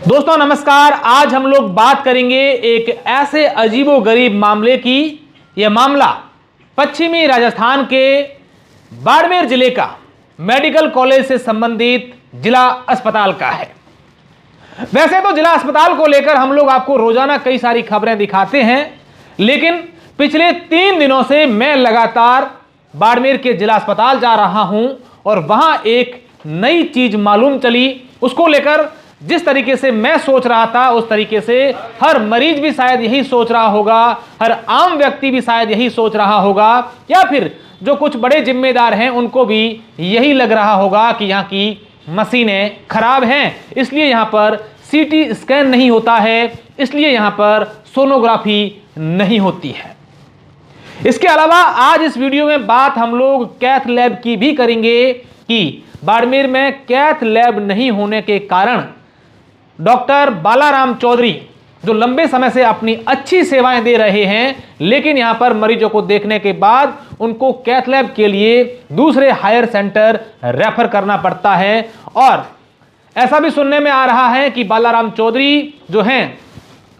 दोस्तों नमस्कार। आज हम लोग बात करेंगे एक ऐसे अजीबोगरीब मामले की। यह मामला पश्चिमी राजस्थान के बाड़मेर जिले का मेडिकल कॉलेज से संबंधित जिला अस्पताल का है। वैसे तो जिला अस्पताल को लेकर हम लोग आपको रोजाना कई सारी खबरें दिखाते हैं, लेकिन पिछले 3 दिनों से मैं लगातार बाड़मेर के जिला अस्पताल जा रहा हूं और वहां एक नई चीज मालूम चली। उसको लेकर जिस तरीके से मैं सोच रहा था उस तरीके से हर मरीज भी शायद यही सोच रहा होगा, हर आम व्यक्ति भी शायद यही सोच रहा होगा, या फिर जो कुछ बड़े जिम्मेदार हैं उनको भी यही लग रहा होगा कि यहाँ की मशीनें खराब हैं, इसलिए यहाँ पर सीटी स्कैन नहीं होता है, इसलिए यहाँ पर सोनोग्राफी नहीं होती है। इसके अलावा आज इस वीडियो में बात हम लोग कैथ लैब की भी करेंगे कि बाड़मेर में कैथ लैब नहीं होने के कारण डॉक्टर बालाराम चौधरी जो लंबे समय से अपनी अच्छी सेवाएं दे रहे हैं, लेकिन यहां पर मरीजों को देखने के बाद उनको कैथ लैब के लिए दूसरे हायर सेंटर रेफर करना पड़ता है। और ऐसा भी सुनने में आ रहा है कि बालाराम चौधरी जो हैं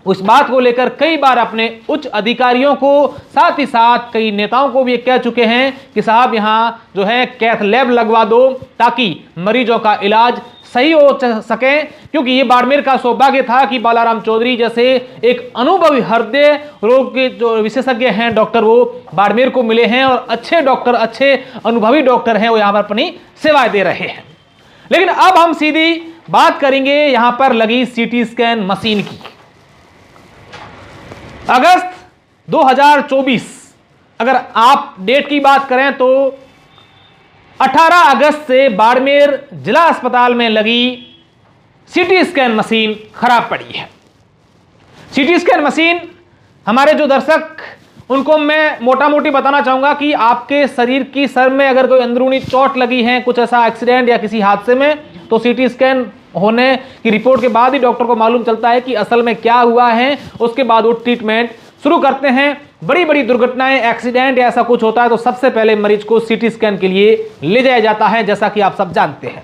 उस बात को लेकर कई बार अपने उच्च अधिकारियों को, साथ ही साथ कई नेताओं को भी कह चुके हैं कि साहब यहां जो है कैथ लैब लगवा दो ताकि मरीजों का इलाज सही हो सके। क्योंकि ये बाड़मेर का सौभाग्य था कि बालाराम चौधरी जैसे एक अनुभवी हृदय रोग के जो विशेषज्ञ हैं डॉक्टर, वो बाड़मेर को मिले हैं और अच्छे डॉक्टर, अच्छे अनुभवी डॉक्टर हैं, वो यहां पर अपनी सेवाएं दे रहे हैं। लेकिन अब हम सीधी बात करेंगे यहां पर लगी सीटी स्कैन मशीन की। अगस्त 2024, अगर आप डेट की बात करें तो 18 अगस्त से बाड़मेर जिला अस्पताल में लगी सीटी स्कैन मशीन खराब पड़ी है। सीटी स्कैन मशीन हमारे जो दर्शक, उनको मैं मोटा मोटी बताना चाहूंगा कि आपके शरीर की सर में अगर कोई अंदरूनी चोट लगी है, कुछ ऐसा एक्सीडेंट या किसी हादसे में, तो सीटी स्कैन होने की रिपोर्ट के बाद ही डॉक्टर को मालूम चलता है कि असल में क्या हुआ है। उसके बाद वो ट्रीटमेंट शुरू करते हैं। बड़ी बड़ी दुर्घटनाएं, एक्सीडेंट या ऐसा कुछ होता है तो सबसे पहले मरीज को सीटी स्कैन के लिए ले जाया जाता है, जैसा कि आप सब जानते हैं।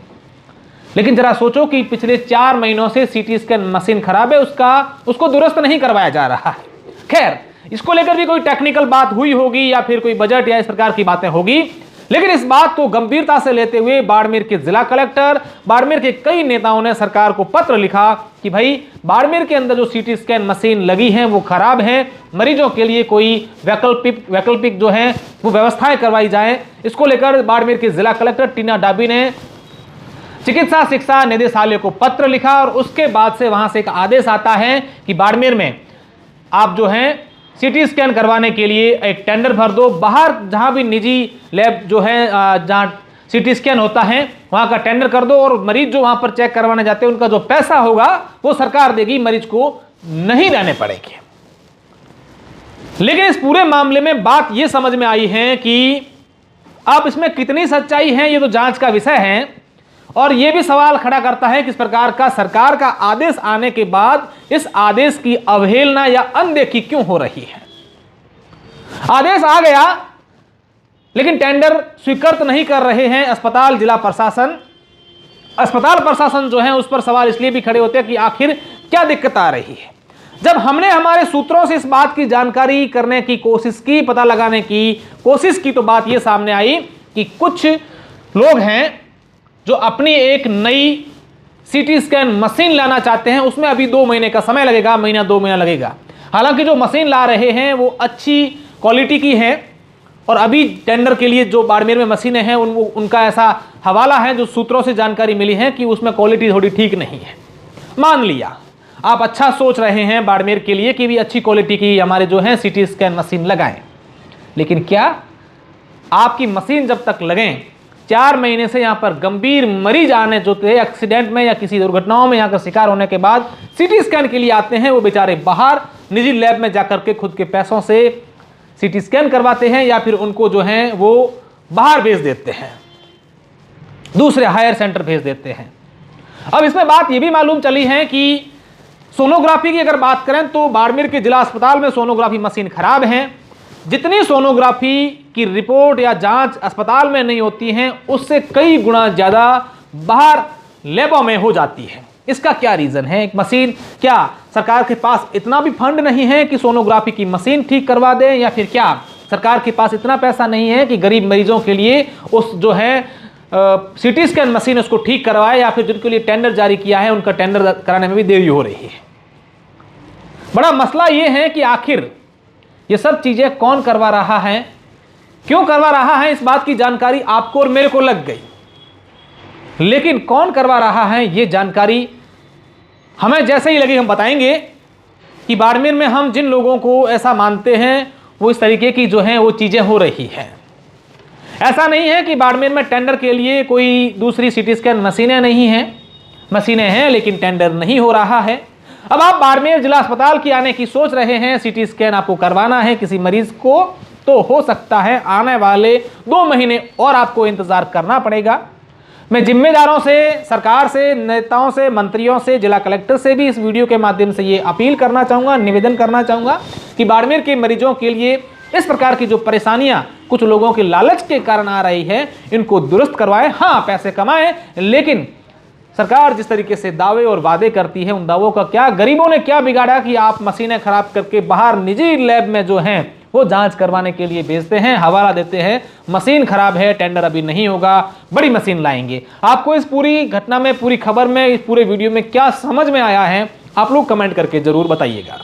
लेकिन जरा सोचो कि पिछले 4 महीनों से सीटी स्कैन मशीन खराब है, उसको दुरुस्त नहीं करवाया जा रहा है। खैर, इसको लेकर भी कोई टेक्निकल बात हुई होगी या फिर कोई बजट या इस प्रकार की बातें होगी, लेकिन इस बात को गंभीरता से लेते हुए बाड़मेर के जिला कलेक्टर, बाड़मेर के कई नेताओं ने सरकार को पत्र लिखा कि भाई बाड़मेर के अंदर जो सीटी स्कैन मशीन लगी हैं वो खराब हैं, मरीजों के लिए कोई वैकल्पिक जो है वो व्यवस्थाएं करवाई जाए। इसको लेकर बाड़मेर के जिला कलेक्टर टीना डाबी ने चिकित्सा शिक्षा निदेशालय को पत्र लिखा और उसके बाद से वहां से एक आदेश आता है कि बाड़मेर में आप जो है सीटी स्कैन करवाने के लिए एक टेंडर भर दो। बाहर जहां भी निजी लैब जो है जहां सीटी स्कैन होता है वहां का टेंडर कर दो और मरीज जो वहां पर चेक करवाने जाते हैं उनका जो पैसा होगा वो सरकार देगी, मरीज को नहीं देने पड़ेंगे। लेकिन इस पूरे मामले में बात यह समझ में आई है कि अब इसमें कितनी सच्चाई है ये तो जांच का विषय है। और यह भी सवाल खड़ा करता है कि इस प्रकार का सरकार का आदेश आने के बाद इस आदेश की अवहेलना या अनदेखी क्यों हो रही है। आदेश आ गया लेकिन टेंडर स्वीकृत नहीं कर रहे हैं अस्पताल जिला प्रशासन। अस्पताल प्रशासन जो है उस पर सवाल इसलिए भी खड़े होते हैं कि आखिर क्या दिक्कत आ रही है। जब हमने हमारे सूत्रों से इस बात की जानकारी करने की कोशिश की, पता लगाने की कोशिश की, तो बात यह सामने आई कि कुछ लोग हैं जो अपनी एक नई सीटी स्कैन मशीन लाना चाहते हैं। उसमें अभी 2 महीने का समय लगेगा, महीना 2 महीना लगेगा। हालांकि जो मशीन ला रहे हैं वो अच्छी क्वालिटी की है और अभी टेंडर के लिए जो बाड़मेर में मशीनें हैं उनका ऐसा हवाला है, जो सूत्रों से जानकारी मिली है कि उसमें क्वालिटी थोड़ी ठीक नहीं है। मान लिया आप अच्छा सोच रहे हैं बाड़मेर के लिए कि भी अच्छी क्वालिटी की हमारे जो है सीटी स्कैन मशीन लगाएं, लेकिन क्या आपकी मशीन जब तक लगें 4 महीने से यहाँ पर गंभीर मरीज आने जो थे एक्सीडेंट में या किसी दुर्घटनाओं में यहाँ का शिकार होने के बाद सीटी स्कैन के लिए आते हैं, वो बेचारे बाहर निजी लैब में जाकर के खुद के पैसों से सीटी स्कैन करवाते हैं या फिर उनको जो है वो बाहर भेज देते हैं, दूसरे हायर सेंटर भेज देते हैं। अब इसमें बात ये भी मालूम चली है कि सोनोग्राफी की अगर बात करें तो बाड़मेर के जिला अस्पताल में सोनोग्राफी मशीन खराब है। जितनी सोनोग्राफी की रिपोर्ट या जांच अस्पताल में नहीं होती हैं उससे कई गुना ज़्यादा बाहर लैबों में हो जाती है। इसका क्या रीजन है? एक मशीन, क्या सरकार के पास इतना भी फंड नहीं है कि सोनोग्राफी की मशीन ठीक करवा दें, या फिर क्या सरकार के पास इतना पैसा नहीं है कि गरीब मरीजों के लिए उस जो है सीटी स्कैन मशीन उसको ठीक करवाए, या फिर जिनके लिए टेंडर जारी किया है उनका टेंडर कराने में भी देरी हो रही है। बड़ा मसला यह है कि आखिर ये सब चीजें कौन करवा रहा है, क्यों करवा रहा है, इस बात की जानकारी आपको और मेरे को लग गई, लेकिन कौन करवा रहा है ये जानकारी हमें जैसे ही लगी हम बताएंगे। कि बाड़मेर में हम जिन लोगों को ऐसा मानते हैं वो इस तरीके की जो है वो चीजें हो रही हैं। ऐसा नहीं है कि बाड़मेर में टेंडर के लिए कोई दूसरी सीटी स्कैन मशीनें नहीं हैं, मशीनें हैं लेकिन टेंडर नहीं हो रहा है। अब आप बाड़मेर जिला अस्पताल की आने की सोच रहे हैं, सीटी स्कैन आपको करवाना है किसी मरीज को, तो हो सकता है आने वाले 2 महीने और आपको इंतजार करना पड़ेगा। मैं जिम्मेदारों से, सरकार से, नेताओं से, मंत्रियों से, जिला कलेक्टर से भी इस वीडियो के माध्यम से ये अपील करना चाहूँगा, निवेदन करना चाहूँगा कि बाड़मेर के मरीजों के लिए इस प्रकार की जो परेशानियां कुछ लोगों के लालच के कारण आ रही है, इनको दुरुस्त करवाएं। हाँ, पैसे कमाएं, लेकिन सरकार जिस तरीके से दावे और वादे करती है, उन दावों का क्या, गरीबों ने क्या बिगाड़ा कि आप मशीनें खराब करके बाहर निजी लैब में जो हैं वो जांच करवाने के लिए भेजते हैं, हवाला देते हैं, मशीन खराब है, टेंडर अभी नहीं होगा, बड़ी मशीन लाएंगे। आपको इस पूरी घटना में, पूरी खबर में, इस पूरे वीडियो में क्या समझ में आया है, आप लोग कमेंट करके जरूर बताइएगा।